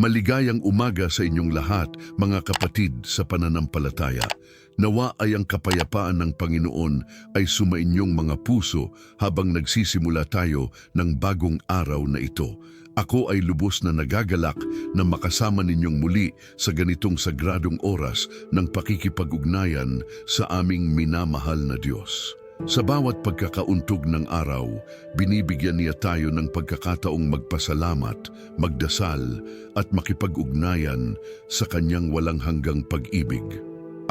Maligayang umaga sa inyong lahat, mga kapatid sa pananampalataya. Nawa ay ang kapayapaan ng Panginoon ay sumainyong mga puso habang nagsisimula tayo ng bagong araw na ito. Ako ay lubos na nagagalak na makasama ninyong muli sa ganitong sagradong oras ng pakikipag-ugnayan sa aming minamahal na Diyos. Sa bawat pagkakauntog ng araw, binibigyan niya tayo ng pagkakataong magpasalamat, magdasal at makipag-ugnayan sa kanyang walang hanggang pag-ibig.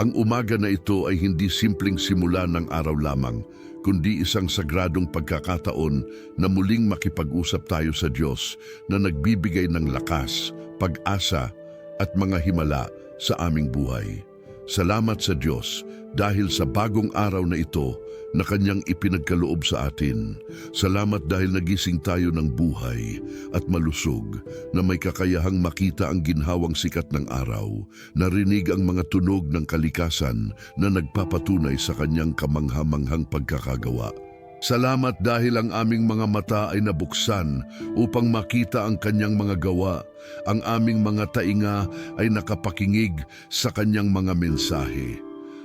Ang umaga na ito ay hindi simpleng simula ng araw lamang, kundi isang sagradong pagkakataon na muling makipag-usap tayo sa Diyos na nagbibigay ng lakas, pag-asa at mga himala sa aming buhay. Salamat sa Diyos dahil sa bagong araw na ito na kanyang ipinagkaloob sa atin. Salamat dahil nagising tayo ng buhay at malusog na may kakayahang makita ang ginhawang sikat ng araw, narinig ang mga tunog ng kalikasan na nagpapatunay sa kanyang kamangha-manghang pagkakagawa. Salamat dahil ang aming mga mata ay nabuksan upang makita ang kanyang mga gawa. Ang aming mga tainga ay nakapakinig sa kanyang mga mensahe.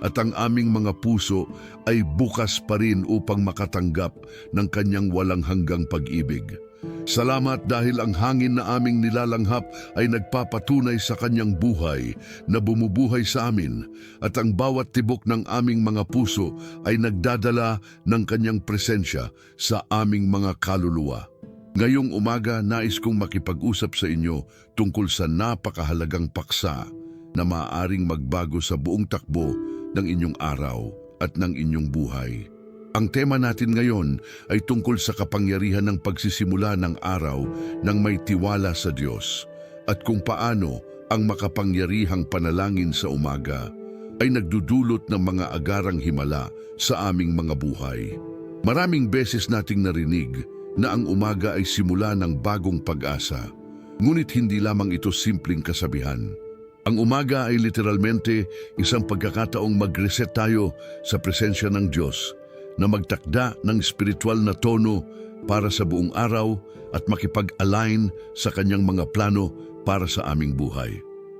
At ang aming mga puso ay bukas pa rin upang makatanggap ng kanyang walang hanggang pag-ibig. Salamat dahil ang hangin na aming nilalanghap ay nagpapatunay sa kanyang buhay na bumubuhay sa amin at ang bawat tibok ng aming mga puso ay nagdadala ng kanyang presensya sa aming mga kaluluwa. Ngayong umaga, nais kong makipag-usap sa inyo tungkol sa napakahalagang paksa na maaaring magbago sa buong takbo ng inyong araw at ng inyong buhay. Ang tema natin ngayon ay tungkol sa kapangyarihan ng pagsisimula ng araw ng may tiwala sa Diyos at kung paano ang makapangyarihang panalangin sa umaga ay nagdudulot ng mga agarang himala sa aming mga buhay. Maraming beses nating narinig na ang umaga ay simula ng bagong pag-asa, ngunit hindi lamang ito simpleng kasabihan. Ang umaga ay literalmente isang pagkakataong mag-reset tayo sa presensya ng Diyos na magtakda ng spiritual na tono para sa buong araw at makipag-align sa kanyang mga plano para sa aming buhay.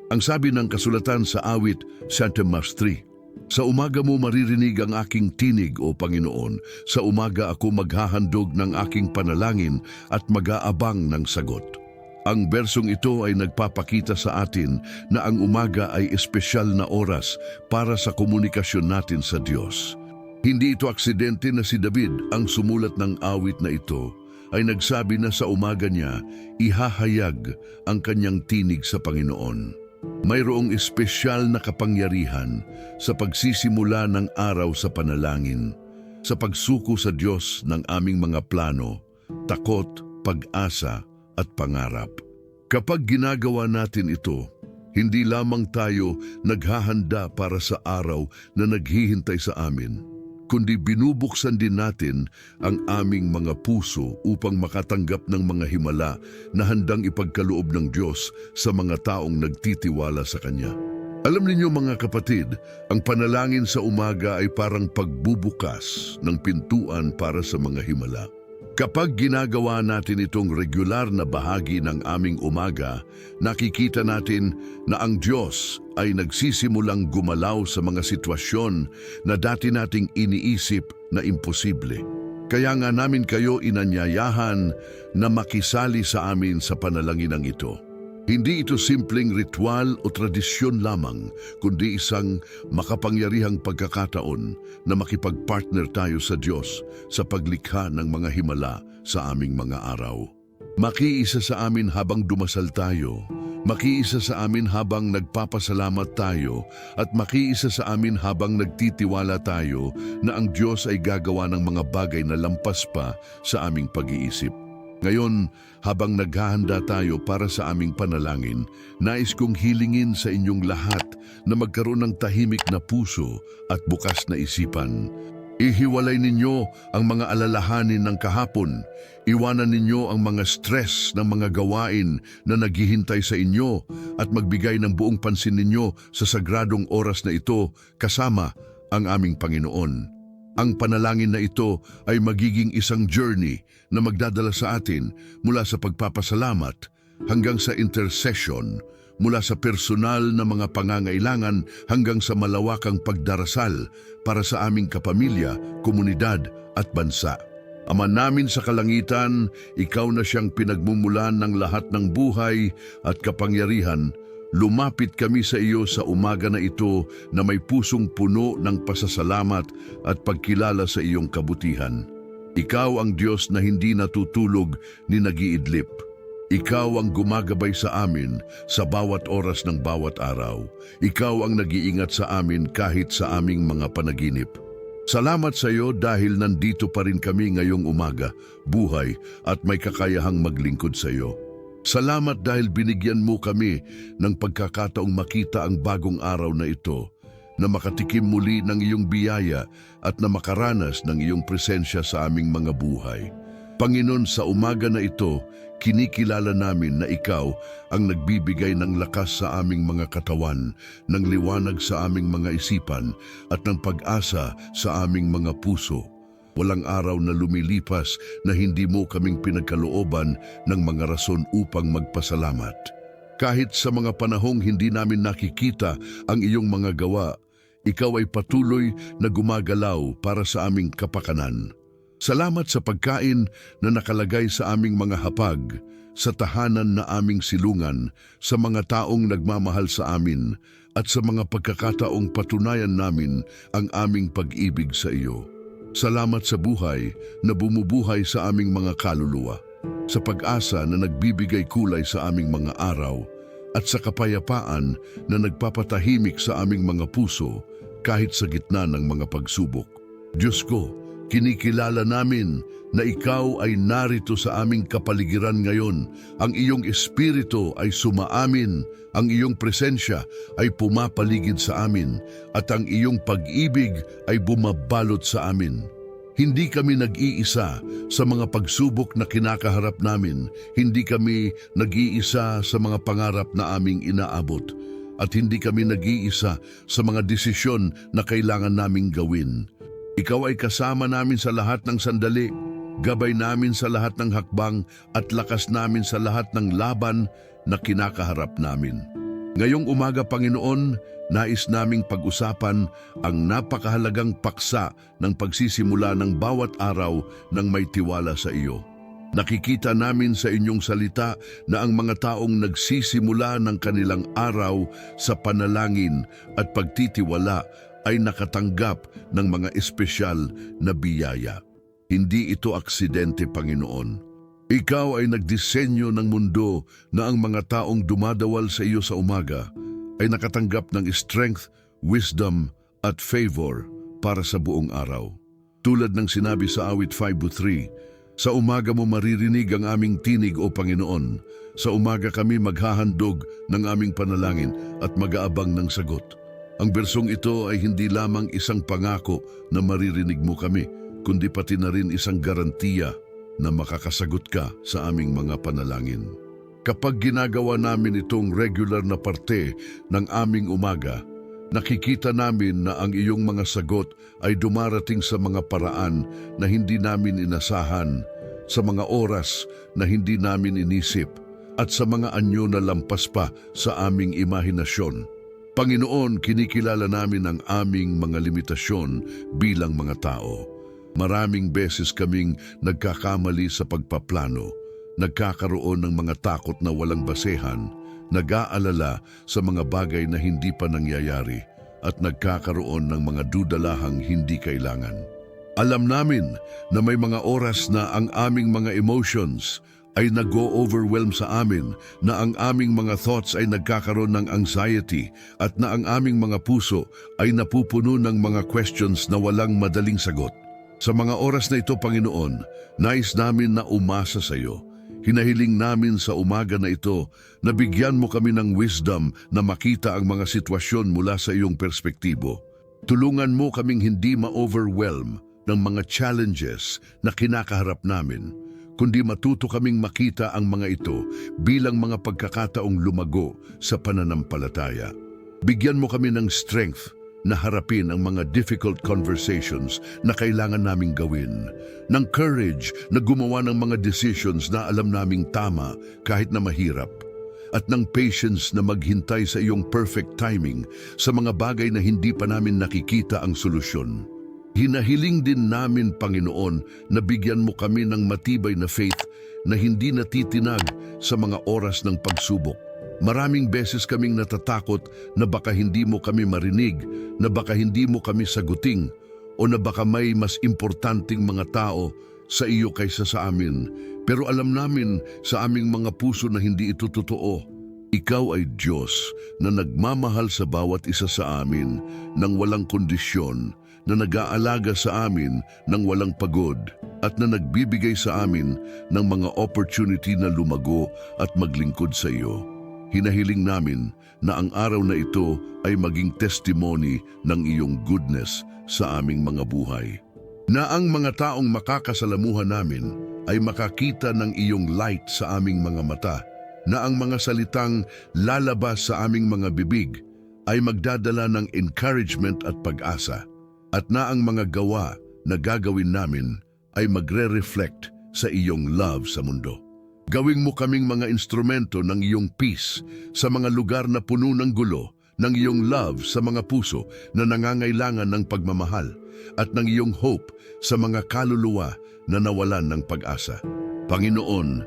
Ang sabi ng kasulatan sa awit Santa Mas 3, "Sa umaga mo maririnig ang aking tinig, O Panginoon. Sa umaga ako maghahandog ng aking panalangin at mag-aabang ng sagot." Ang bersong ito ay nagpapakita sa atin na ang umaga ay espesyal na oras para sa komunikasyon natin sa Diyos. Hindi ito aksidente na si David, ang sumulat ng awit na ito, ay nagsabi na sa umaga niya, ihahayag ang kanyang tinig sa Panginoon. Mayroong espesyal na kapangyarihan sa pagsisimula ng araw sa panalangin, sa pagsuko sa Diyos ng aming mga plano, takot, pag-asa, at pangarap. Kapag ginagawa natin ito, hindi lamang tayo naghahanda para sa araw na naghihintay sa amin, kundi binubuksan din natin ang aming mga puso upang makatanggap ng mga himala na handang ipagkaloob ng Diyos sa mga taong nagtitiwala sa Kanya. Alam ninyo mga kapatid, ang panalangin sa umaga ay parang pagbubukas ng pintuan para sa mga himala. Kapag ginagawa natin itong regular na bahagi ng aming umaga, nakikita natin na ang Diyos ay nagsisimulang gumalaw sa mga sitwasyon na dati nating iniisip na imposible. Kaya nga namin kayo inanyayahan na makisali sa amin sa panalanginang ito. Hindi ito simpleng ritual o tradisyon lamang, kundi isang makapangyarihang pagkakataon na makipagpartner tayo sa Diyos sa paglikha ng mga himala sa aming mga araw. Makiisa sa amin habang dumasal tayo, makiisa sa amin habang nagpapasalamat tayo, at makiisa sa amin habang nagtitiwala tayo na ang Diyos ay gagawa ng mga bagay na lampas pa sa aming pag-iisip. Ngayon, habang naghahanda tayo para sa aming panalangin, nais kong hilingin sa inyong lahat na magkaroon ng tahimik na puso at bukas na isipan. Ihiwalay ninyo ang mga alalahanin ng kahapon. Iwanan ninyo ang mga stress ng mga gawain na naghihintay sa inyo at magbigay ng buong pansin ninyo sa sagradong oras na ito kasama ang aming Panginoon. Ang panalangin na ito ay magiging isang journey na magdadala sa atin mula sa pagpapasalamat hanggang sa intercession, mula sa personal na mga pangangailangan hanggang sa malawakang pagdarasal para sa aming kapamilya, komunidad at bansa. Ama namin sa kalangitan, ikaw na siyang pinagmumulan ng lahat ng buhay at kapangyarihan. Lumapit kami sa iyo sa umaga na ito na may pusong puno ng pasasalamat at pagkilala sa iyong kabutihan. Ikaw ang Diyos na hindi natutulog ni nag-iidlip. Ikaw ang gumagabay sa amin sa bawat oras ng bawat araw. Ikaw ang nag-iingat sa amin kahit sa aming mga panaginip. Salamat sa iyo dahil nandito pa rin kami ngayong umaga, buhay at may kakayahang maglingkod sa iyo. Salamat dahil binigyan mo kami ng pagkakataong makita ang bagong araw na ito, na makatikim muli ng iyong biyaya at na makaranas ng iyong presensya sa aming mga buhay. Panginoon, sa umaga na ito, kinikilala namin na ikaw ang nagbibigay ng lakas sa aming mga katawan, ng liwanag sa aming mga isipan at ng pag-asa sa aming mga puso. Walang araw na lumilipas na hindi mo kaming pinagkalooban ng mga rason upang magpasalamat. Kahit sa mga panahong hindi namin nakikita ang iyong mga gawa, ikaw ay patuloy na gumagalaw para sa aming kapakanan. Salamat sa pagkain na nakalagay sa aming mga hapag, sa tahanan na aming silungan, sa mga taong nagmamahal sa amin, at sa mga pagkakataong patunayan namin ang aming pag-ibig sa iyo. Salamat sa buhay na bumubuhay sa aming mga kaluluwa, sa pag-asa na nagbibigay kulay sa aming mga araw, at sa kapayapaan na nagpapatahimik sa aming mga puso kahit sa gitna ng mga pagsubok. Diyos ko, kinikilala namin na ikaw ay narito sa aming kapaligiran ngayon. Ang iyong espiritu ay sumaamin, ang iyong presensya ay pumapaligid sa amin, at ang iyong pag-ibig ay bumabalot sa amin. Hindi kami nag-iisa sa mga pagsubok na kinakaharap namin. Hindi kami nag-iisa sa mga pangarap na aming inaabot. At hindi kami nag-iisa sa mga desisyon na kailangan naming gawin. Ikaw ay kasama namin sa lahat ng sandali, gabay namin sa lahat ng hakbang at lakas namin sa lahat ng laban na kinakaharap namin. Ngayong umaga, Panginoon, nais naming pag-usapan ang napakahalagang paksa ng pagsisimula ng bawat araw ng may tiwala sa iyo. Nakikita namin sa inyong salita na ang mga taong nagsisimula ng kanilang araw sa panalangin at pagtitiwala ay nakatanggap ng mga espesyal na biyaya. Hindi ito aksidente, Panginoon. Ikaw ay nagdisenyo ng mundo na ang mga taong dumadawal sa iyo sa umaga ay nakatanggap ng strength, wisdom at favor para sa buong araw. Tulad ng sinabi sa awit 5:3, sa umaga mo maririnig ang aming tinig, O Panginoon. Sa umaga kami maghahandog ng aming panalangin at mag-aabang ng sagot. Ang bersong ito ay hindi lamang isang pangako na maririnig mo kami, kundi pati na rin isang garantiya na makakasagot ka sa aming mga panalangin. Kapag ginagawa namin itong regular na parte ng aming umaga, nakikita namin na ang iyong mga sagot ay dumarating sa mga paraan na hindi namin inasahan, sa mga oras na hindi namin inisip, at sa mga anyo na lampas pa sa aming imahinasyon. Panginoon, kinikilala namin ang aming mga limitasyon bilang mga tao. Maraming beses kaming nagkakamali sa pagpaplano, nagkakaroon ng mga takot na walang basehan, nag-aalala sa mga bagay na hindi pa nangyayari, at nagkakaroon ng mga dudalahang hindi kailangan. Alam namin na may mga oras na ang aming mga emotions ay nag-o-overwhelm sa amin, na ang aming mga thoughts ay nagkakaroon ng anxiety, at na ang aming mga puso ay napupuno ng mga questions na walang madaling sagot. Sa mga oras na ito, Panginoon, nais namin na umasa sa iyo. Hinahiling namin sa umaga na ito na bigyan mo kami ng wisdom na makita ang mga sitwasyon mula sa iyong perspektibo. Tulungan mo kaming hindi ma-overwhelm ng mga challenges na kinakaharap namin, kundi matuto kaming makita ang mga ito bilang mga pagkakataong lumago sa pananampalataya. Bigyan mo kami ng strength, na harapin ang mga difficult conversations na kailangan naming gawin, ng courage na gumawa ng mga decisions na alam naming tama kahit na mahirap, at ng patience na maghintay sa iyong perfect timing sa mga bagay na hindi pa namin nakikita ang solusyon. Hinahiling din namin, Panginoon, na bigyan mo kami ng matibay na faith na hindi natitinag sa mga oras ng pagsubok. Maraming beses kaming natatakot na baka hindi mo kami marinig, na baka hindi mo kami saguting, o na baka may mas importanteng mga tao sa iyo kaysa sa amin. Pero alam namin sa aming mga puso na hindi ito totoo. Ikaw ay Diyos na nagmamahal sa bawat isa sa amin ng walang kondisyon, na nag-aalaga sa amin ng walang pagod, at na nagbibigay sa amin ng mga opportunity na lumago at maglingkod sa iyo. Hinahiling namin na ang araw na ito ay maging testimony ng iyong goodness sa aming mga buhay. Na ang mga taong makakasalamuhan namin ay makakita ng iyong light sa aming mga mata, na ang mga salitang lalabas sa aming mga bibig ay magdadala ng encouragement at pag-asa, at na ang mga gawa na gagawin namin ay magre-reflect sa iyong love sa mundo. Gawing mo kaming mga instrumento ng iyong peace sa mga lugar na puno ng gulo, ng iyong love sa mga puso na nangangailangan ng pagmamahal, at ng iyong hope sa mga kaluluwa na nawalan ng pag-asa. Panginoon,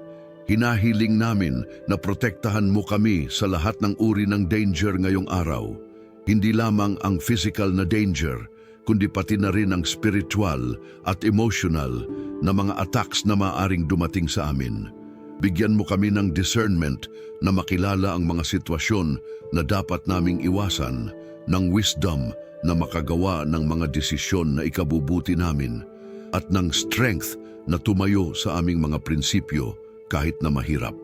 hinahiling namin na protektahan mo kami sa lahat ng uri ng danger ngayong araw. Hindi lamang ang physical na danger, kundi pati na rin ang spiritual at emotional na mga attacks na maaaring dumating sa amin. Bigyan mo kami ng discernment na makilala ang mga sitwasyon na dapat naming iwasan, ng wisdom na makagawa ng mga desisyon na ikabubuti namin, at ng strength na tumayo sa aming mga prinsipyo kahit na mahirap.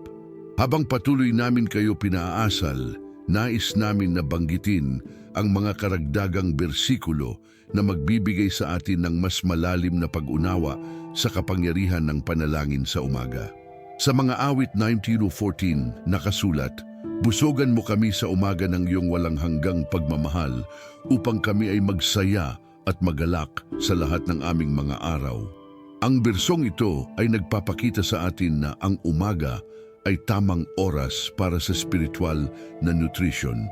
Habang patuloy namin kayo pinaasal, nais namin na banggitin ang mga karagdagang bersikulo na magbibigay sa atin ng mas malalim na pag-unawa sa kapangyarihan ng panalangin sa umaga. Sa mga awit 19:14 nakasulat, busogan mo kami sa umaga ng iyong walang hanggang pagmamahal upang kami ay magsaya at magalak sa lahat ng aming mga araw. Ang bersong ito ay nagpapakita sa atin na ang umaga ay tamang oras para sa spiritual na nutrition.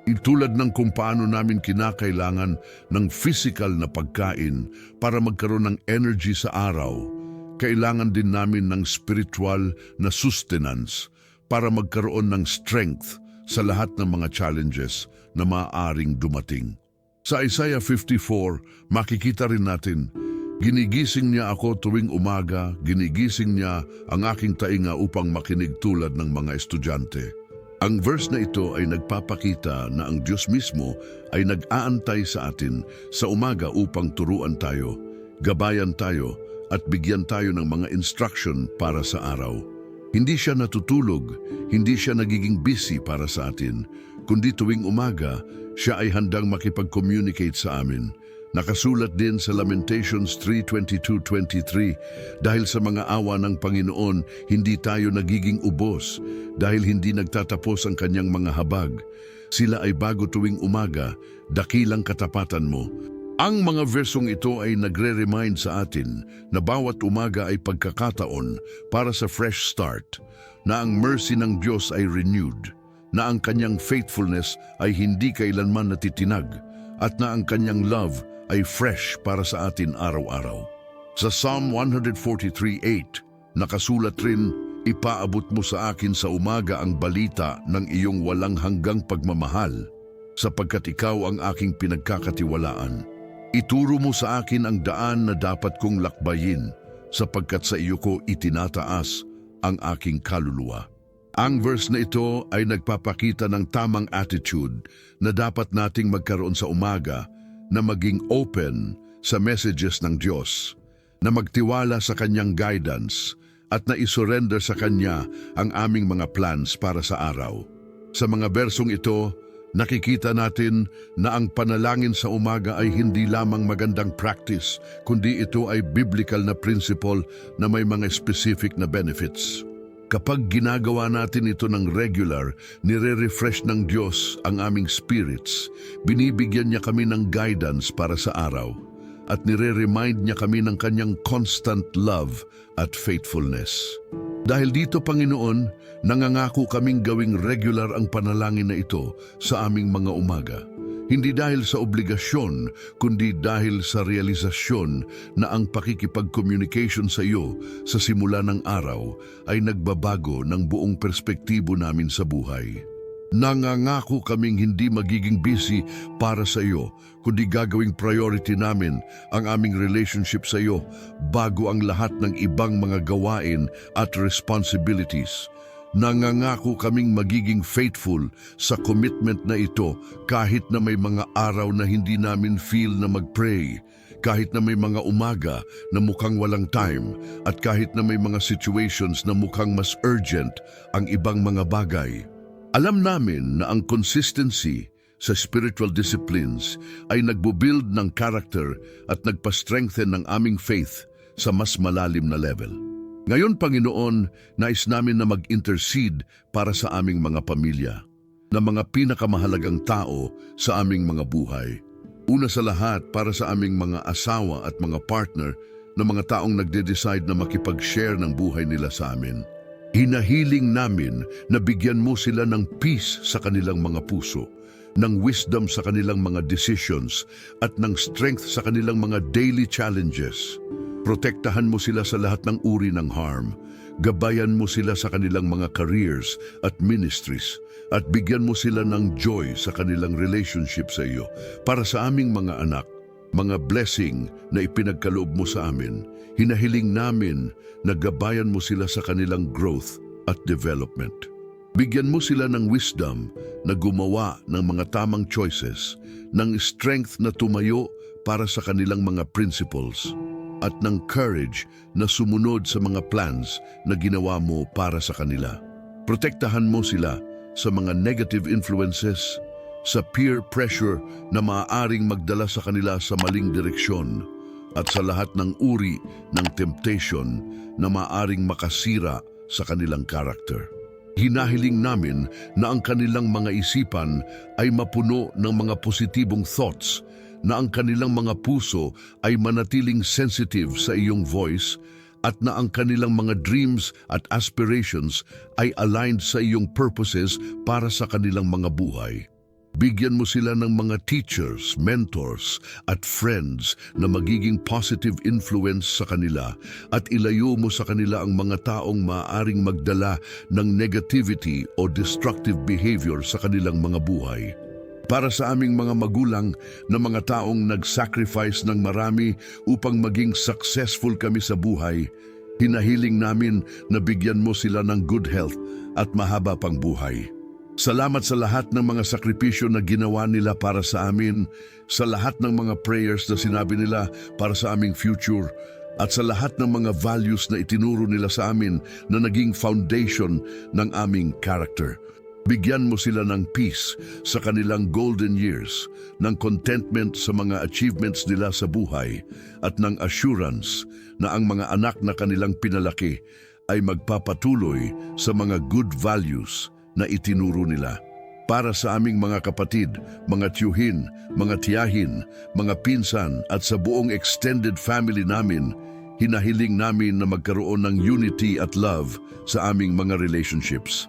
Tulad ng kung paano namin kinakailangan ng physical na pagkain para magkaroon ng energy sa araw, kailangan din namin ng spiritual na sustenance para magkaroon ng strength sa lahat ng mga challenges na maaaring dumating. Sa Isaiah 54, makikita rin natin, ginigising niya ako tuwing umaga, ginigising niya ang aking tainga upang makinig tulad ng mga estudyante. Ang verse na ito ay nagpapakita na ang Diyos mismo ay nag-aantay sa atin sa umaga upang turuan tayo, gabayan tayo, at bigyan tayo ng mga instruction para sa araw. Hindi siya natutulog, hindi siya nagiging busy para sa atin, kundi tuwing umaga, siya ay handang makipag-communicate sa amin. Nakasulat din sa Lamentations 3:22-23, dahil sa mga awa ng Panginoon, hindi tayo nagiging ubos, dahil hindi nagtatapos ang kanyang mga habag. Sila ay bago tuwing umaga, dakilang katapatan mo. Ang mga versong ito ay nagre-remind sa atin na bawat umaga ay pagkakataon para sa fresh start, na ang mercy ng Diyos ay renewed, na ang kanyang faithfulness ay hindi kailanman natitinag, at na ang kanyang love ay fresh para sa atin araw-araw. Sa Psalm 143:8, nakasulat rin, ipaabot mo sa akin sa umaga ang balita ng iyong walang hanggang pagmamahal, sapagkat ikaw ang aking pinagkakatiwalaan. Ituro mo sa akin ang daan na dapat kong lakbayin, sapagkat sa iyo ko itinataas ang aking kaluluwa. Ang verse na ito ay nagpapakita ng tamang attitude na dapat nating magkaroon sa umaga, na maging open sa messages ng Diyos, na magtiwala sa kanyang guidance, at na isurrender sa kanya ang aming mga plans para sa araw. Sa mga bersong ito, nakikita natin na ang panalangin sa umaga ay hindi lamang magandang practice, kundi ito ay biblical na principle na may mga specific na benefits. Kapag ginagawa natin ito ng regular, nire-refresh ng Diyos ang aming spirits, binibigyan niya kami ng guidance para sa araw, at nire-remind niya kami ng kanyang constant love at faithfulness. Dahil dito, Panginoon, nangangako kaming gawing regular ang panalangin na ito sa aming mga umaga. Hindi dahil sa obligasyon, kundi dahil sa realisasyon na ang pakikipag-communication sa iyo sa simula ng araw ay nagbabago ng buong perspektibo namin sa buhay. Nangangako kaming hindi magiging busy para sa iyo, kundi gagawing priority namin ang aming relationship sa iyo bago ang lahat ng ibang mga gawain at responsibilities. Nangangako kaming magiging faithful sa commitment na ito kahit na may mga araw na hindi namin feel na mag-pray, kahit na may mga umaga na mukhang walang time, at kahit na may mga situations na mukhang mas urgent ang ibang mga bagay. Alam namin na ang consistency sa spiritual disciplines ay nagbo-build ng character at nagpa-strengthen ng aming faith sa mas malalim na level. Ngayon, Panginoon, nais namin na mag-intercede para sa aming mga pamilya, na mga pinakamahalagang tao sa aming mga buhay. Una sa lahat, para sa aming mga asawa at mga partner na mga taong nagde-decide na makipag-share ng buhay nila sa amin. Hinahiling namin na bigyan mo sila ng peace sa kanilang mga puso, ng wisdom sa kanilang mga decisions, at ng strength sa kanilang mga daily challenges. Protektahan mo sila sa lahat ng uri ng harm. Gabayan mo sila sa kanilang mga careers at ministries, at bigyan mo sila ng joy sa kanilang relationship sa iyo. Para sa aming mga anak, mga blessing na ipinagkaloob mo sa amin, hinahiling namin na gabayan mo sila sa kanilang growth at development. Bigyan mo sila ng wisdom na gumawa ng mga tamang choices, ng strength na tumayo para sa kanilang mga principles, at ng courage na sumunod sa mga plans na ginawa mo para sa kanila. Protektahan mo sila sa mga negative influences, sa peer pressure na maaaring magdala sa kanila sa maling direksyon, at sa lahat ng uri ng temptation na maaaring makasira sa kanilang karakter. Hinahiling namin na ang kanilang mga isipan ay mapuno ng mga positibong thoughts, na ang kanilang mga puso ay manatiling sensitive sa iyong voice, at na ang kanilang mga dreams at aspirations ay aligned sa iyong purposes para sa kanilang mga buhay. Bigyan mo sila ng mga teachers, mentors, at friends na magiging positive influence sa kanila, at ilayo mo sa kanila ang mga taong maaaring magdala ng negativity o destructive behavior sa kanilang mga buhay. Para sa aming mga magulang na mga taong nag-sacrifice ng marami upang maging successful kami sa buhay, hinahiling namin na bigyan mo sila ng good health at mahaba pang buhay. Salamat sa lahat ng mga sakripisyo na ginawa nila para sa amin, sa lahat ng mga prayers na sinabi nila para sa aming future, at sa lahat ng mga values na itinuro nila sa amin na naging foundation ng aming character. Bigyan mo sila ng peace sa kanilang golden years, ng contentment sa mga achievements nila sa buhay, at ng assurance na ang mga anak na kanilang pinalaki ay magpapatuloy sa mga good values na itinuro nila. Para sa aming mga kapatid, mga tiyuhin, mga tiyahin, mga pinsan, at sa buong extended family namin, hinahiling namin na magkaroon ng unity at love sa aming mga relationships.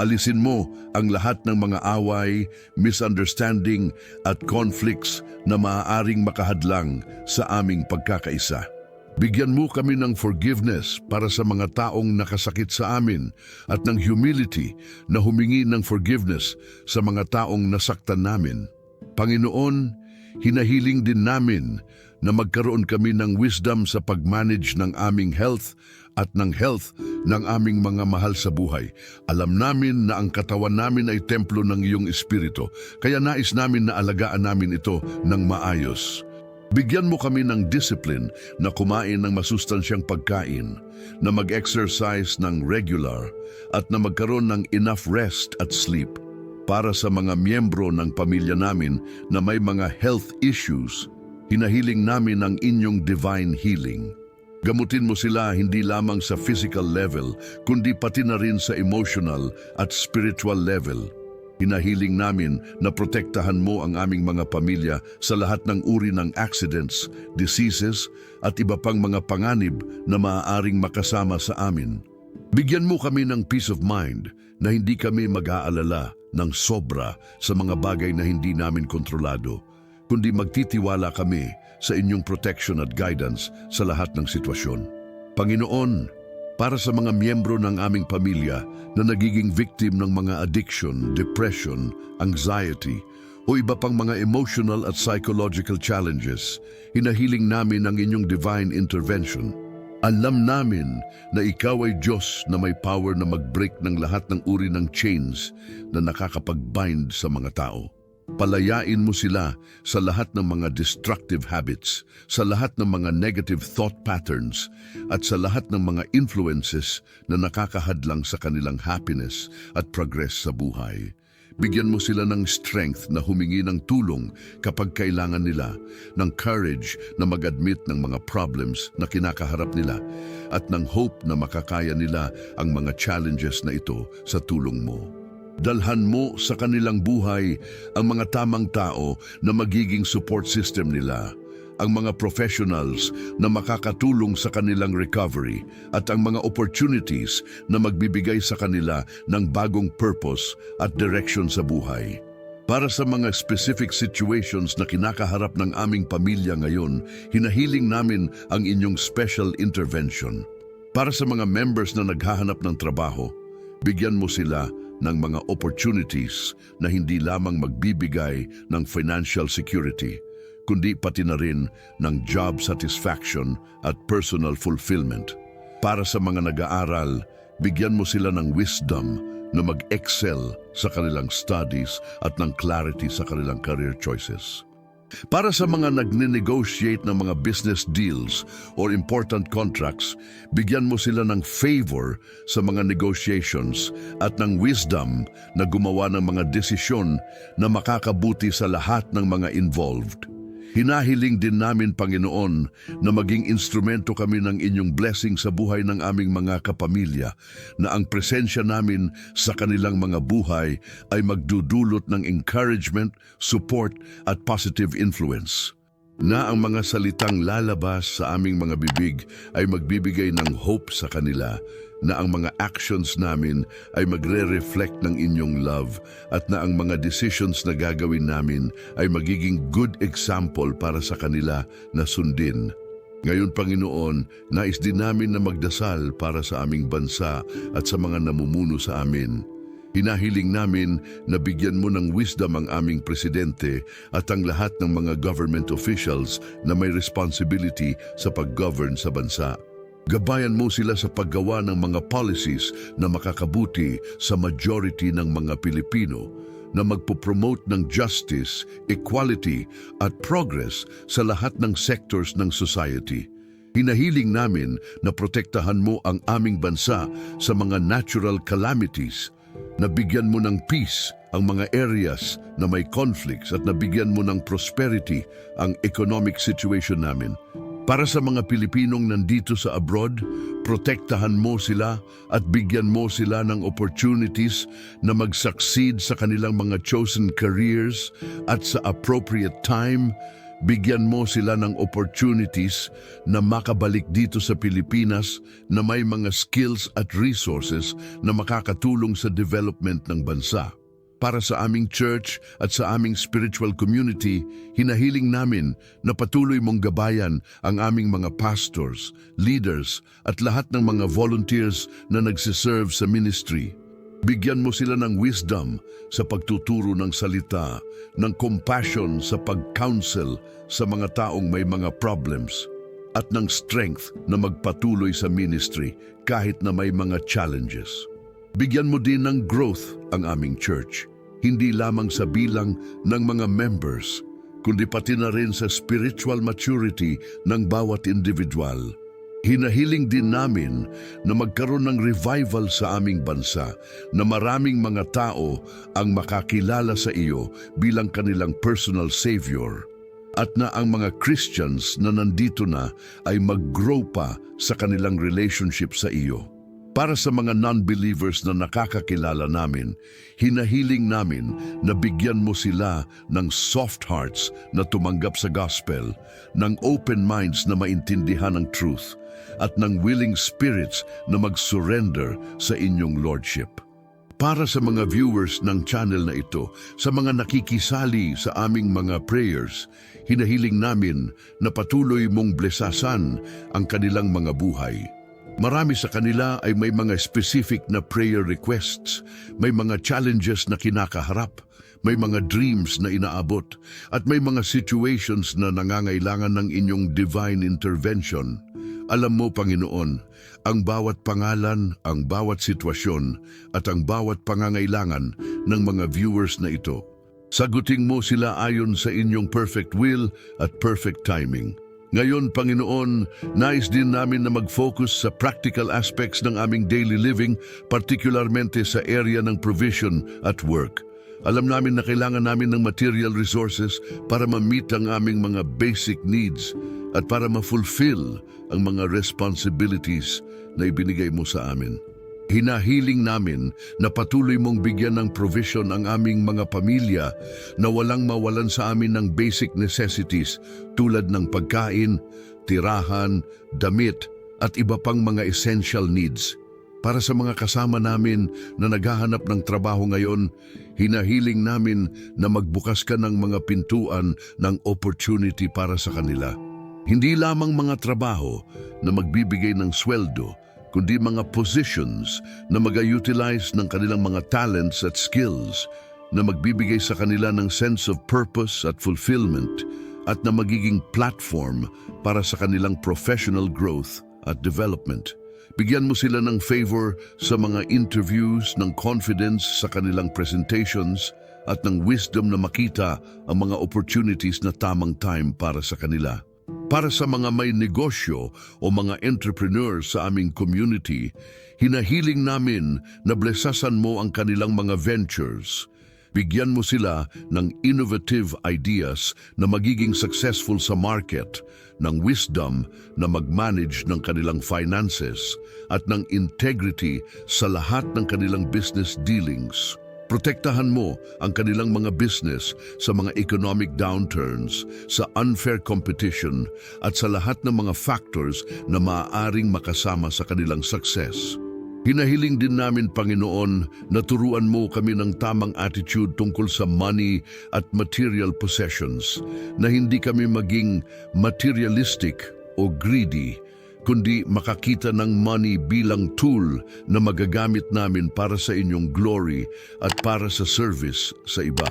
Alisin mo ang lahat ng mga away, misunderstanding at conflicts na maaaring makahadlang sa aming pagkakaisa. Bigyan mo kami ng forgiveness para sa mga taong nakasakit sa amin, at ng humility na humingi ng forgiveness sa mga taong nasaktan namin. Panginoon, hinahiling din namin na magkaroon kami ng wisdom sa pag-manage ng aming health at ng health ng aming mga mahal sa buhay. Alam namin na ang katawan namin ay templo ng iyong espiritu, kaya nais namin na alagaan namin ito ng maayos. Bigyan mo kami ng discipline na kumain ng masustansyang pagkain, na mag-exercise ng regular, at na magkaroon ng enough rest at sleep. Para sa mga miyembro ng pamilya namin na may mga health issues, hinahiling namin ang inyong divine healing. Gamutin mo sila hindi lamang sa physical level, kundi pati na rin sa emotional at spiritual level. Hinahiling namin na protektahan mo ang aming mga pamilya sa lahat ng uri ng accidents, diseases at iba pang mga panganib na maaaring makasama sa amin. Bigyan mo kami ng peace of mind na hindi kami mag-aalala ng sobra sa mga bagay na hindi namin kontrolado, kundi magtitiwala kami sa inyong protection at guidance sa lahat ng sitwasyon. Panginoon, para sa mga miyembro ng aming pamilya na nagiging victim ng mga addiction, depression, anxiety, o iba pang mga emotional at psychological challenges, hinahiling namin ang inyong divine intervention. Alam namin na ikaw ay Diyos na may power na mag-break ng lahat ng uri ng chains na nakakapag-bind sa mga tao. Palayain mo sila sa lahat ng mga destructive habits, sa lahat ng mga negative thought patterns, at sa lahat ng mga influences na nakakahadlang sa kanilang happiness at progress sa buhay. Bigyan mo sila ng strength na humingi ng tulong kapag kailangan nila, ng courage na mag-admit ng mga problems na kinakaharap nila, at ng hope na makakaya nila ang mga challenges na ito sa tulong mo. Dalhan mo sa kanilang buhay ang mga tamang tao na magiging support system nila, ang mga professionals na makakatulong sa kanilang recovery at ang mga opportunities na magbibigay sa kanila ng bagong purpose at direction sa buhay. Para sa mga specific situations na kinakaharap ng aming pamilya ngayon, hinahiling namin ang inyong special intervention. Para sa mga members na naghahanap ng trabaho, bigyan mo sila ng mga opportunities na hindi lamang magbibigay ng financial security, kundi pati na rin ng job satisfaction at personal fulfillment. Para sa mga nag-aaral, bigyan mo sila ng wisdom na mag-excel sa kanilang studies at ng clarity sa kanilang career choices. Para sa mga nagne-negotiate ng mga business deals or important contracts, bigyan mo sila ng favor sa mga negotiations at ng wisdom na gumawa ng mga desisyon na makakabuti sa lahat ng mga involved. Hinahiling din namin, Panginoon, na maging instrumento kami ng inyong blessing sa buhay ng aming mga kapamilya, na ang presensya namin sa kanilang mga buhay ay magdudulot ng encouragement, support at positive influence. Na ang mga salitang lalabas sa aming mga bibig ay magbibigay ng hope sa kanila, na ang mga actions namin ay magre-reflect ng inyong love at na ang mga decisions na gagawin namin ay magiging good example para sa kanila na sundin. Ngayon, Panginoon, nais din namin na magdasal para sa aming bansa at sa mga namumuno sa amin. Hinahiling namin na bigyan mo ng wisdom ang aming presidente at ang lahat ng mga government officials na may responsibility sa pag-govern sa bansa. Gabayan mo sila sa paggawa ng mga policies na makakabuti sa majority ng mga Pilipino, na magpo-promote ng justice, equality at progress sa lahat ng sectors ng society. Hinahiling namin na protektahan mo ang aming bansa sa mga natural calamities, na bigyan mo ng peace ang mga areas na may conflicts at nabigyan mo ng prosperity ang economic situation namin. Para sa mga Pilipinong nandito sa abroad, protektahan mo sila at bigyan mo sila ng opportunities na mag-succeed sa kanilang mga chosen careers at sa appropriate time, bigyan mo sila ng opportunities na makabalik dito sa Pilipinas na may mga skills at resources na makakatulong sa development ng bansa. Para sa aming church at sa aming spiritual community, hinahiling namin na patuloy mong gabayan ang aming mga pastors, leaders at lahat ng mga volunteers na nagsiserve sa ministry. Bigyan mo sila ng wisdom sa pagtuturo ng salita, ng compassion sa pag-counsel sa mga taong may mga problems, at ng strength na magpatuloy sa ministry kahit na may mga challenges. Bigyan mo din ng growth ang aming church, hindi lamang sa bilang ng mga members, kundi pati na rin sa spiritual maturity ng bawat individual. Hinahiling din namin na magkaroon ng revival sa aming bansa, na maraming mga tao ang makakilala sa iyo bilang kanilang personal savior. at na ang mga Christians na nandito na ay mag-grow pa sa kanilang relationship sa iyo. Para sa mga non-believers na nakakakilala namin, hinahiling namin na bigyan mo sila ng soft hearts na tumanggap sa gospel, ng open minds na maintindihan ang truth, at ng willing spirits na mag-surrender sa inyong lordship. Para sa mga viewers ng channel na ito, sa mga nakikisali sa aming mga prayers, hinahiling namin na patuloy mong blesasan ang kanilang mga buhay. Marami sa kanila ay may mga specific na prayer requests, may mga challenges na kinakaharap, may mga dreams na inaabot, at may mga situations na nangangailangan ng inyong divine intervention. Alam mo, Panginoon, ang bawat pangalan, ang bawat sitwasyon, at ang bawat pangangailangan ng mga viewers na ito. Sagutin mo sila ayon sa inyong perfect will at perfect timing. Ngayon, Panginoon, nais din namin na mag-focus sa practical aspects ng aming daily living, partikularmente sa area ng provision at work. Alam namin na kailangan namin ng material resources para ma-meet ang aming mga basic needs at para ma-fulfill ang mga responsibilities na ibinigay mo sa amin. Hinahiling namin na patuloy mong bigyan ng provision ang aming mga pamilya na walang mawalan sa amin ng basic necessities tulad ng pagkain, tirahan, damit at iba pang mga essential needs. Para sa mga kasama namin na naghahanap ng trabaho ngayon, hinahiling namin na magbukas ka ng mga pintuan ng opportunity para sa kanila. Hindi lamang mga trabaho na magbibigay ng sweldo, kundi mga positions na mag-utilize ng kanilang mga talents at skills na magbibigay sa kanila ng sense of purpose at fulfillment at na magiging platform para sa kanilang professional growth at development. Bigyan mo sila ng favor sa mga interviews, ng confidence sa kanilang presentations at ng wisdom na makita ang mga opportunities na tamang time para sa kanila. Para sa mga may negosyo o mga entrepreneurs sa aming community, hinahiling namin na blesasan mo ang kanilang mga ventures. Bigyan mo sila ng innovative ideas na magiging successful sa market, ng wisdom na mag-manage ng kanilang finances, at ng integrity sa lahat ng kanilang business dealings. Protektahan mo ang kanilang mga business sa mga economic downturns, sa unfair competition, at sa lahat ng mga factors na maaaring makasama sa kanilang success. Hinahiling din namin, Panginoon, na turuan mo kami ng tamang attitude tungkol sa money at material possessions, na hindi kami maging materialistic o greedy, kundi makakita ng money bilang tool na magagamit namin para sa inyong glory at para sa service sa iba.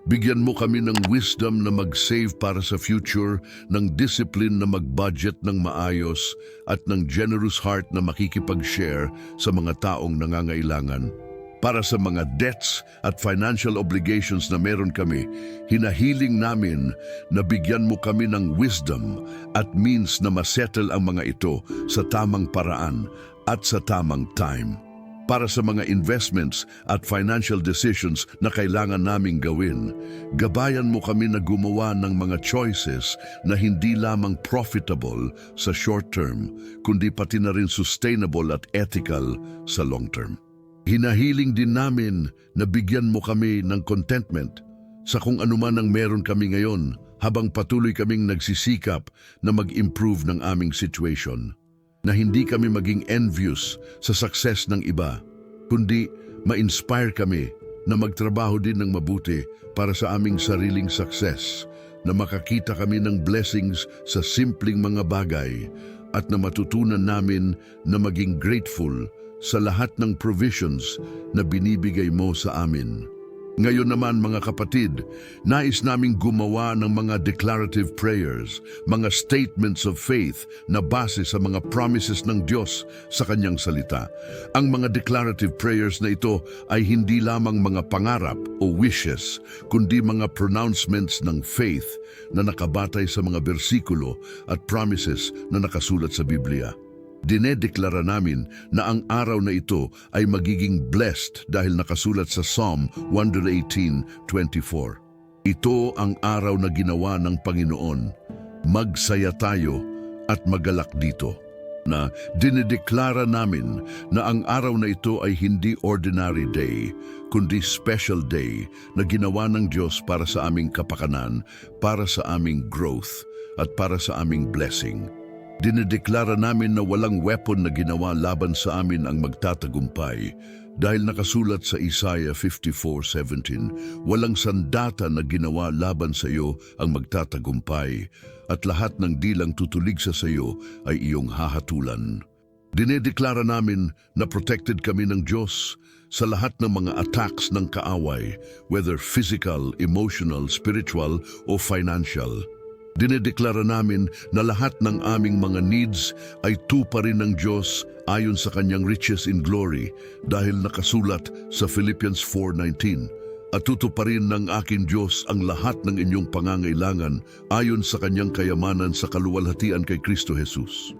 Bigyan mo kami ng wisdom na mag-save para sa future, ng discipline na mag-budget ng maayos, at ng generous heart na makikipag-share sa mga taong nangangailangan. Para sa mga debts at financial obligations na meron kami, hinahiling namin na bigyan mo kami ng wisdom at means na masettle ang mga ito sa tamang paraan at sa tamang time. Para sa mga investments at financial decisions na kailangan naming gawin, gabayan mo kami na gumawa ng mga choices na hindi lamang profitable sa short term, kundi pati na rin sustainable at ethical sa long term. Hinahiling din namin na bigyan mo kami ng contentment sa kung anuman ang meron kami ngayon habang patuloy kaming nagsisikap na mag-improve ng aming situation. Na hindi kami maging envious sa success ng iba, kundi ma-inspire kami na magtrabaho din ng mabuti para sa aming sariling success, na makakita kami ng blessings sa simpleng mga bagay at na matutunan namin na maging grateful sa lahat ng provisions na binibigay mo sa amin. Ngayon naman, mga kapatid, nais naming gumawa ng mga declarative prayers, mga statements of faith na base sa mga promises ng Diyos sa Kanyang salita. Ang mga declarative prayers na ito ay hindi lamang mga pangarap o wishes, kundi mga pronouncements ng faith na nakabatay sa mga bersikulo at promises na nakasulat sa Biblia. Dinedeklara namin na ang araw na ito ay magiging blessed dahil nakasulat sa Psalm 118:24. Ito ang araw na ginawa ng Panginoon. Magsaya tayo at magalak dito. Na dinideklara namin na ang araw na ito ay hindi ordinary day, kundi special day na ginawa ng Diyos para sa aming kapakanan, para sa aming growth, at para sa aming blessing. Dinideklara namin na walang weapon na ginawa laban sa amin ang magtatagumpay dahil nakasulat sa Isaiah 54:17, walang sandata na ginawa laban sa iyo ang magtatagumpay at lahat ng dilang tutulig sa sayo ay iyong hahatulan. Dinedeklara namin na protected kami ng Diyos sa lahat ng mga attacks ng kaaway, whether physical, emotional, spiritual o financial. Dinedeklara namin na lahat ng aming mga needs ay tuparin ng Diyos ayon sa kanyang riches in glory dahil nakasulat sa Philippians 4:19. At tutuparin ng aking Diyos ang lahat ng inyong pangangailangan ayon sa kanyang kayamanan sa kaluwalhatian kay Kristo Jesus.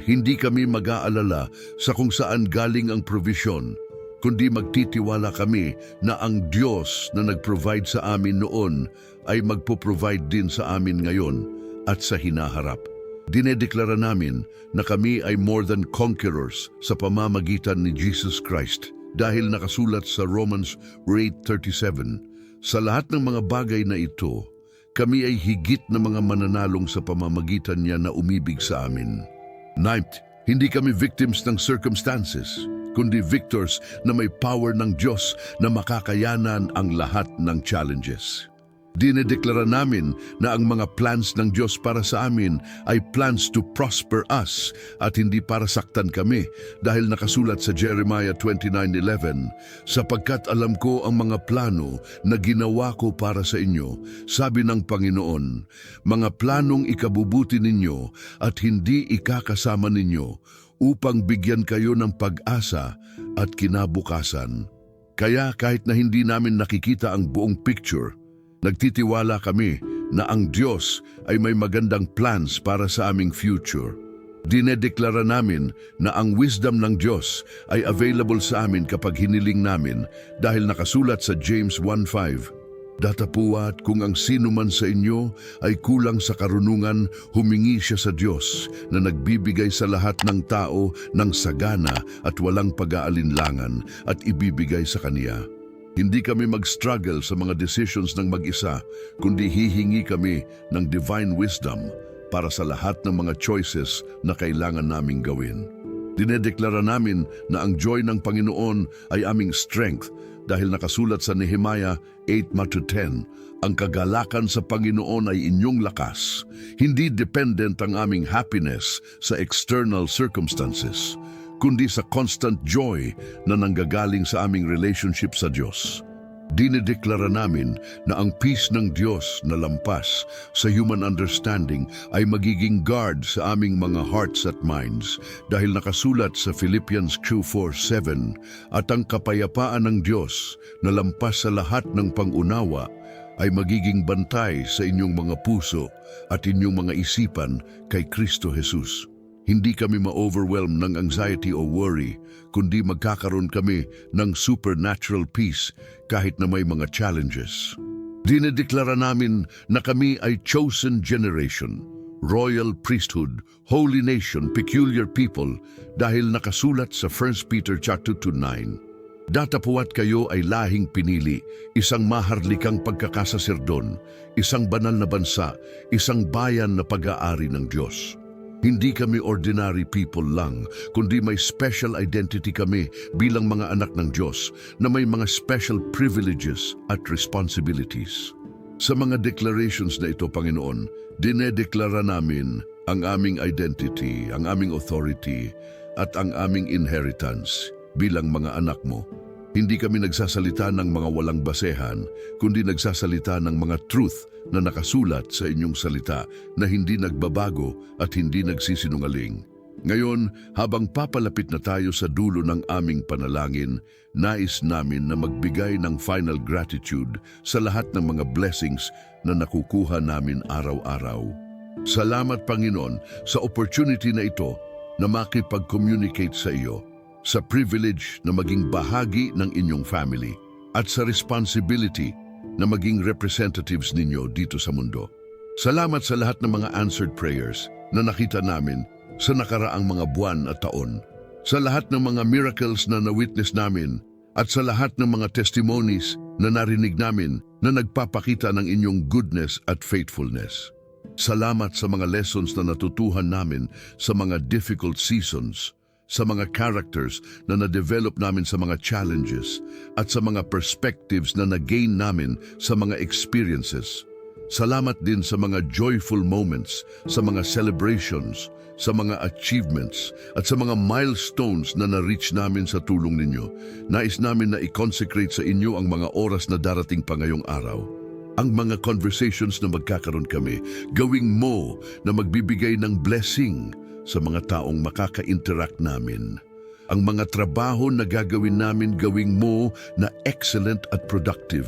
Hindi kami mag-aalala sa kung saan galing ang provision, kundi magtitiwala kami na ang Diyos na nag-provide sa amin noon ay magpo-provide din sa amin ngayon at sa hinaharap. Dinedeklara namin na kami ay more than conquerors sa pamamagitan ni Jesus Christ dahil nakasulat sa Romans 8:37, sa lahat ng mga bagay na ito, kami ay higit na mga mananalong sa pamamagitan niya na umibig sa amin. Ninth, hindi kami victims ng circumstances, kundi victors na may power ng Diyos na makakayanan ang lahat ng challenges. Dinedeklara namin na ang mga plans ng Diyos para sa amin ay plans to prosper us at hindi para saktan kami dahil nakasulat sa Jeremiah 29:11, sapagkat alam ko ang mga plano na ginawa ko para sa inyo, sabi ng Panginoon, mga planong ikabubuti ninyo at hindi ikakasama ninyo upang bigyan kayo ng pag-asa at kinabukasan. Kaya kahit na hindi namin nakikita ang buong picture, nagtitiwala kami na ang Diyos ay may magandang plans para sa aming future. Dinedeklara namin na ang wisdom ng Diyos ay available sa amin kapag hiniling namin dahil nakasulat sa James 1:5. Datapuat kung ang sino man sa inyo ay kulang sa karunungan, humingi siya sa Diyos na nagbibigay sa lahat ng tao ng sagana at walang pag-aalinlangan at ibibigay sa Kaniya. Hindi kami mag-struggle sa mga decisions ng mag-isa, kundi hihingi kami ng divine wisdom para sa lahat ng mga choices na kailangan naming gawin. Dinedeklara namin na ang joy ng Panginoon ay aming strength dahil nakasulat sa Nehemiah 8:10, ang kagalakan sa Panginoon ay inyong lakas. Hindi dependent ang aming happiness sa external circumstances, kundi sa constant joy na nanggagaling sa aming relationship sa Diyos. Dinedeklara namin na ang peace ng Diyos na lampas sa human understanding ay magiging guard sa aming mga hearts at minds dahil nakasulat sa Philippians 2:4-7, at ang kapayapaan ng Diyos na lampas sa lahat ng pangunawa ay magiging bantay sa inyong mga puso at inyong mga isipan kay Kristo Jesus. Hindi kami ma-overwhelm ng anxiety o worry, kundi magkakaroon kami ng supernatural peace kahit na may mga challenges. Dinedeklara namin na kami ay chosen generation, royal priesthood, holy nation, peculiar people, dahil nakasulat sa 1 Peter 2:9. Datapuat kayo ay lahing pinili, isang maharlikang pagkakasasirdon, isang banal na bansa, isang bayan na pag-aari ng Diyos. Hindi kami ordinary people lang, kundi may special identity kami bilang mga anak ng Diyos na may mga special privileges at responsibilities. Sa mga declarations na ito, Panginoon, dinedeklara namin ang aming identity, ang aming authority, at ang aming inheritance bilang mga anak mo. Hindi kami nagsasalita ng mga walang basehan, kundi nagsasalita ng mga truth na nakasulat sa inyong salita na hindi nagbabago at hindi nagsisinungaling. Ngayon, habang papalapit na tayo sa dulo ng aming panalangin, nais namin na magbigay ng final gratitude sa lahat ng mga blessings na nakukuha namin araw-araw. Salamat, Panginoon, sa opportunity na ito na makipag-communicate sa iyo, sa privilege na maging bahagi ng inyong family, at sa responsibility na maging representatives ninyo dito sa mundo. Salamat sa lahat ng mga answered prayers na nakita namin sa nakaraang mga buwan at taon, sa lahat ng mga miracles na na-witness namin, at sa lahat ng mga testimonies na narinig namin na nagpapakita ng inyong goodness at faithfulness. Salamat sa mga lessons na natutuhan namin sa mga difficult seasons, sa mga characters na na-develop namin sa mga challenges, at sa mga perspectives na na-gain namin sa mga experiences. Salamat din sa mga joyful moments, sa mga celebrations, sa mga achievements, at sa mga milestones na na-reach namin sa tulong ninyo. Nais namin na i-consecrate sa inyo ang mga oras na darating pa ngayong araw. Ang mga conversations na magkakaroon kami, gawing mo na magbibigay ng blessing sa mga taong makaka-interact namin. Ang mga trabaho na gagawin namin, gawing mo na excellent at productive.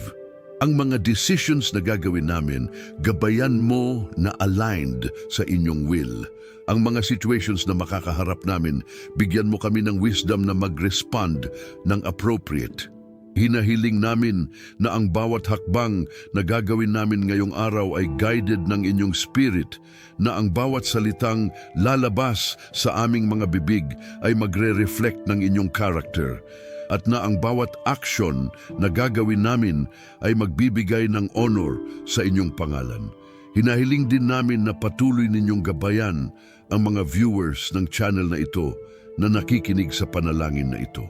Ang mga decisions na gagawin namin, gabayan mo na aligned sa inyong will. Ang mga situations na makakaharap namin, bigyan mo kami ng wisdom na mag-respond ng appropriate. Hinahiling namin na ang bawat hakbang na gagawin namin ngayong araw ay guided ng inyong spirit, na ang bawat salitang lalabas sa aming mga bibig ay magre-reflect ng inyong character, at na ang bawat action na gagawin namin ay magbibigay ng honor sa inyong pangalan. Hinahiling din namin na patuloy ninyong gabayan ang mga viewers ng channel na ito na nakikinig sa panalangin na ito.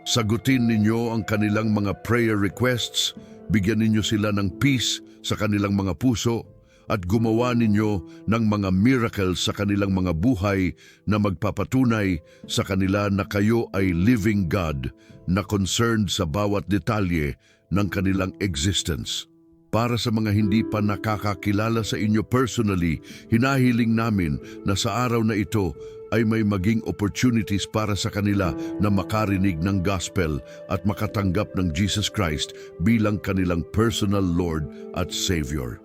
Sagutin ninyo ang kanilang mga prayer requests, bigyan ninyo sila ng peace sa kanilang mga puso, at gumawa ninyo ng mga miracles sa kanilang mga buhay na magpapatunay sa kanila na kayo ay living God na concerned sa bawat detalye ng kanilang existence. Para sa mga hindi pa nakakakilala sa inyo personally, hinahiling namin na sa araw na ito ay may maging opportunities para sa kanila na makarinig ng gospel at makatanggap ng Jesus Christ bilang kanilang personal Lord at Savior.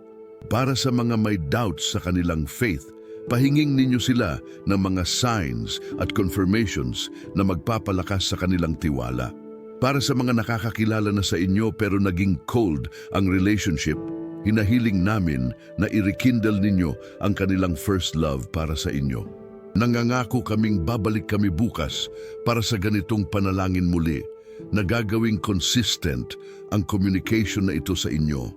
Para sa mga may doubts sa kanilang faith, pahinging ninyo sila ng mga signs at confirmations na magpapalakas sa kanilang tiwala. Para sa mga nakakakilala na sa inyo pero naging cold ang relationship, hinahiling namin na i-rekindle ninyo ang kanilang first love para sa inyo. Nangangako kaming babalik kami bukas para sa ganitong panalangin muli, na gagawing consistent ang communication na ito sa inyo,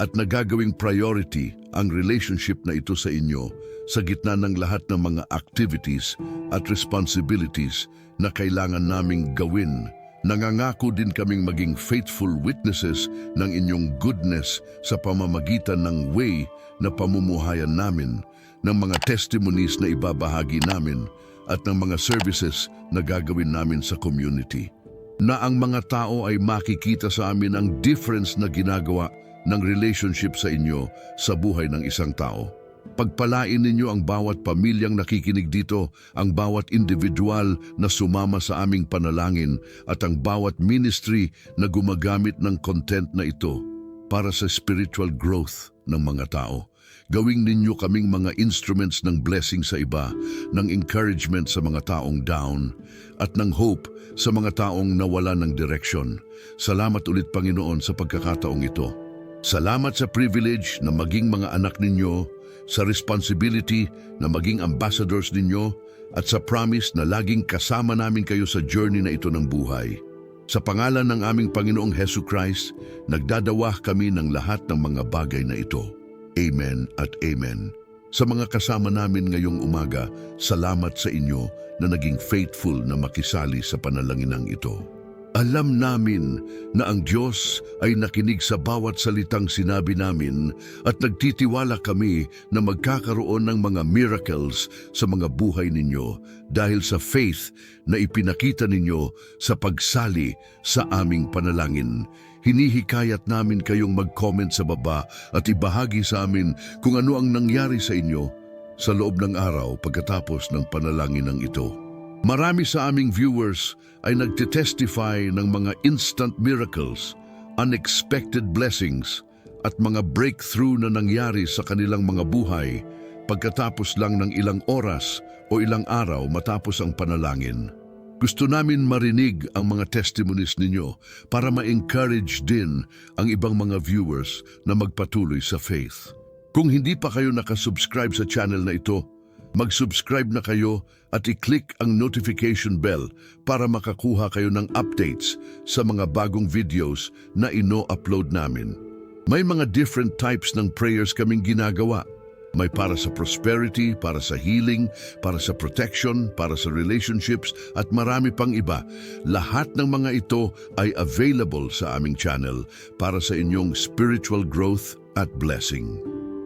at nagagawing priority ang relationship na ito sa inyo sa gitna ng lahat ng mga activities at responsibilities na kailangan naming gawin. Nangangako din kaming maging faithful witnesses ng inyong goodness sa pamamagitan ng way na pamumuhayan namin, ng mga testimonies na ibabahagi namin, at ng mga services na gagawin namin sa community. Na ang mga tao ay makikita sa amin ang difference na ginagawa ng relationship sa inyo sa buhay ng isang tao. Pagpalain ninyo ang bawat pamilyang nakikinig dito, ang bawat individual na sumama sa aming panalangin, at ang bawat ministry na gumagamit ng content na ito para sa spiritual growth ng mga tao. Gawing ninyo kaming mga instruments ng blessing sa iba, ng encouragement sa mga taong down, at ng hope sa mga taong nawala ng direksyon. Salamat ulit, Panginoon, sa pagkakataong ito. Salamat sa privilege na maging mga anak ninyo, sa responsibility na maging ambassadors ninyo, at sa promise na laging kasama namin kayo sa journey na ito ng buhay. Sa pangalan ng aming Panginoong Hesus Christ, nagdadawah kami ng lahat ng mga bagay na ito. Amen at Amen. Sa mga kasama namin ngayong umaga, salamat sa inyo na naging faithful na makisali sa panalanginang ito. Alam namin na ang Diyos ay nakinig sa bawat salitang sinabi namin, at nagtitiwala kami na magkakaroon ng mga miracles sa mga buhay ninyo dahil sa faith na ipinakita ninyo sa pagsali sa aming panalangin. Hinihikayat namin kayong mag-comment sa baba at ibahagi sa amin kung ano ang nangyari sa inyo sa loob ng araw pagkatapos ng panalangin ng ito. Marami sa aming viewers ay nagtitestify ng mga instant miracles, unexpected blessings, at mga breakthrough na nangyari sa kanilang mga buhay pagkatapos lang ng ilang oras o ilang araw matapos ang panalangin. Gusto namin marinig ang mga testimonies ninyo para ma-encourage din ang ibang mga viewers na magpatuloy sa faith. Kung hindi pa kayo nakasubscribe sa channel na ito, mag-subscribe na kayo at i-click ang notification bell para makakuha kayo ng updates sa mga bagong videos na ino-upload namin. May mga different types ng prayers kaming ginagawa. May para sa prosperity, para sa healing, para sa protection, para sa relationships at marami pang iba. Lahat ng mga ito ay available sa aming channel para sa inyong spiritual growth at blessing.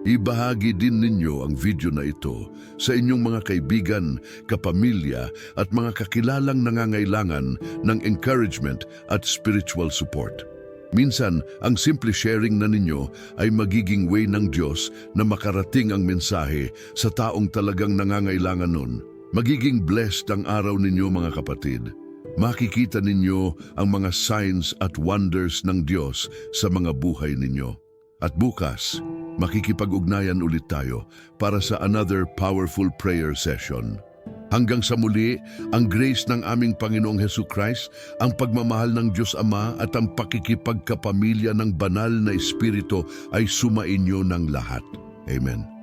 Ibahagi din ninyo ang video na ito sa inyong mga kaibigan, kapamilya at mga kakilalang nangangailangan ng encouragement at spiritual support. Minsan, ang simple sharing na ninyo ay magiging way ng Diyos na makarating ang mensahe sa taong talagang nangangailangan nun. Magiging blessed ang araw ninyo mga kapatid. Makikita ninyo ang mga signs at wonders ng Diyos sa mga buhay ninyo. At bukas, makikipag-ugnayan ulit tayo para sa another powerful prayer session. Hanggang sa muli, ang grace ng aming Panginoong Hesukrisito, ang pagmamahal ng Diyos Ama at ang pakikipagkapamilya ng banal na Espiritu ay sumainyo ng lahat. Amen.